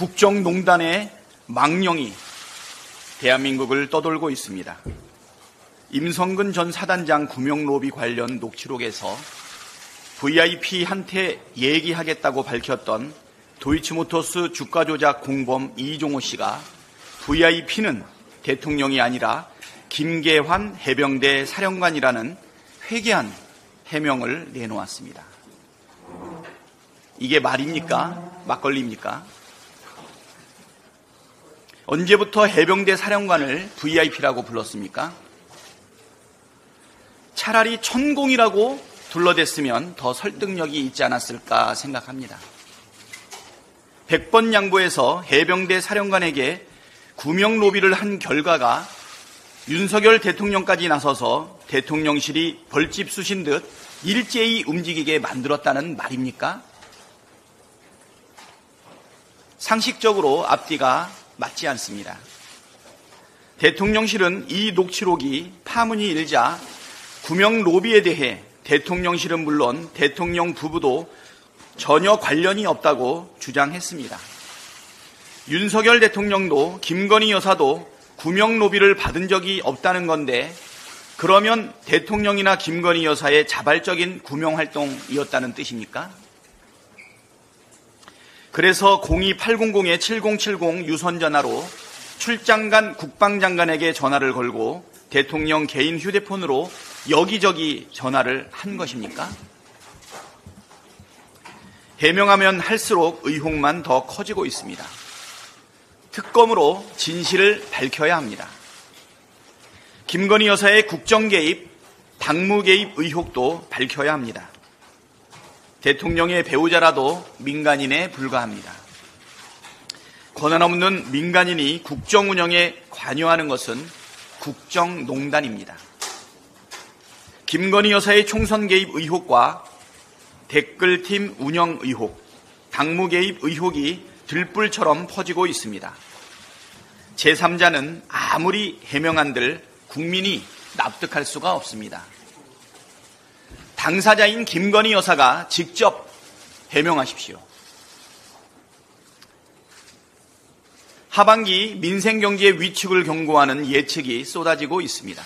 국정농단의 망령이 대한민국을 떠돌고 있습니다. 임성근 전 사단장 구명로비 관련 녹취록에서 VIP한테 얘기하겠다고 밝혔던 도이치모터스 주가 조작 공범 이종호 씨가 VIP는 대통령이 아니라 김계환 해병대 사령관이라는 회개한 해명을 내놓았습니다. 이게 말입니까? 막걸리입니까? 언제부터 해병대 사령관을 VIP라고 불렀습니까? 차라리 천공이라고 둘러댔으면 더 설득력이 있지 않았을까 생각합니다. 100번 양보해서 해병대 사령관에게 구명 로비를 한 결과가 윤석열 대통령까지 나서서 대통령실이 벌집 쑤신 듯 일제히 움직이게 만들었다는 말입니까? 상식적으로 앞뒤가 맞지 않습니다. 대통령실은 이 녹취록이 파문이 일자 구명 로비에 대해 대통령실은 물론 대통령 부부도 전혀 관련이 없다고 주장했습니다. 윤석열 대통령도 김건희 여사도 구명 로비를 받은 적이 없다는 건데 그러면 대통령이나 김건희 여사의 자발적인 구명 활동이었다는 뜻입니까? 그래서 02800-7070 유선전화로 출장 간 국방장관에게 전화를 걸고 대통령 개인 휴대폰으로 여기저기 전화를 한 것입니까? 해명하면 할수록 의혹만 더 커지고 있습니다. 특검으로 진실을 밝혀야 합니다. 김건희 여사의 국정 개입, 당무 개입 의혹도 밝혀야 합니다. 대통령의 배우자라도 민간인에 불과합니다. 권한 없는 민간인이 국정 운영에 관여하는 것은 국정농단입니다. 김건희 여사의 총선 개입 의혹과 댓글팀 운영 의혹, 당무 개입 의혹이 들불처럼 퍼지고 있습니다. 제3자는 아무리 해명한들 국민이 납득할 수가 없습니다. 당사자인 김건희 여사가 직접 해명하십시오. 하반기 민생경제 위축을 경고하는 예측이 쏟아지고 있습니다.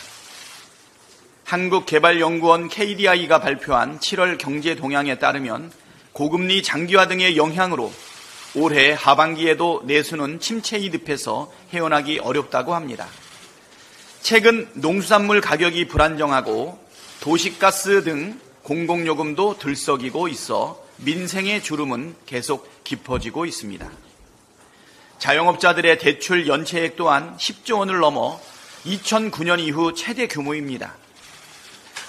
한국개발연구원 KDI가 발표한 7월 경제 동향에 따르면 고금리 장기화 등의 영향으로 올해 하반기에도 내수는 침체에 늪에서 헤어나기 어렵다고 합니다. 최근 농수산물 가격이 불안정하고 도시가스 등 공공요금도 들썩이고 있어 민생의 주름은 계속 깊어지고 있습니다. 자영업자들의 대출 연체액 또한 10조 원을 넘어 2009년 이후 최대 규모입니다.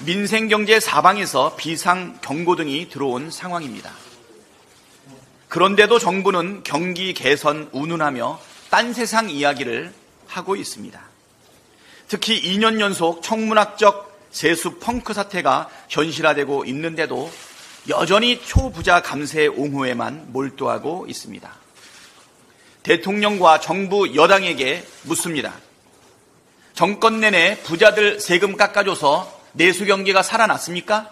민생경제 사방에서 비상경고 등이 들어온 상황입니다. 그런데도 정부는 경기 개선 운운하며 딴 세상 이야기를 하고 있습니다. 특히 2년 연속 청문학적 세수 펑크 사태가 현실화되고 있는데도 여전히 초부자 감세 옹호에만 몰두하고 있습니다. 대통령과 정부 여당에게 묻습니다. 정권 내내 부자들 세금 깎아줘서 내수 경기가 살아났습니까?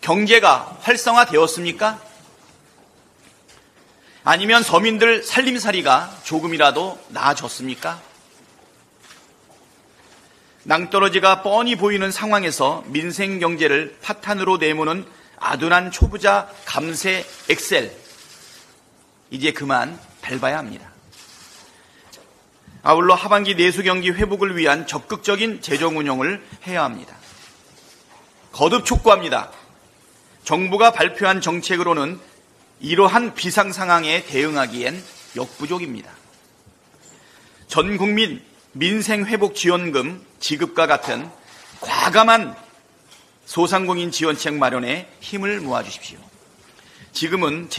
경제가 활성화되었습니까? 아니면 서민들 살림살이가 조금이라도 나아졌습니까? 낭떠러지가 뻔히 보이는 상황에서 민생 경제를 파탄으로 내모는 아둔한 초부자 감세 엑셀, 이제 그만 밟아야 합니다. 아울러 하반기 내수 경기 회복을 위한 적극적인 재정 운영을 해야 합니다. 거듭 촉구합니다. 정부가 발표한 정책으로는 이러한 비상 상황에 대응하기엔 역부족입니다. 전 국민 민생회복지원금 지급과 같은 과감한 소상공인 지원책 마련에 힘을 모아주십시오. 지금은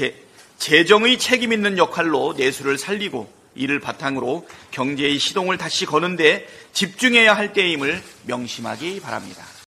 재정의 책임 있는 역할로 내수를 살리고 이를 바탕으로 경제의 시동을 다시 거는데 집중해야 할 때임을 명심하기 바랍니다.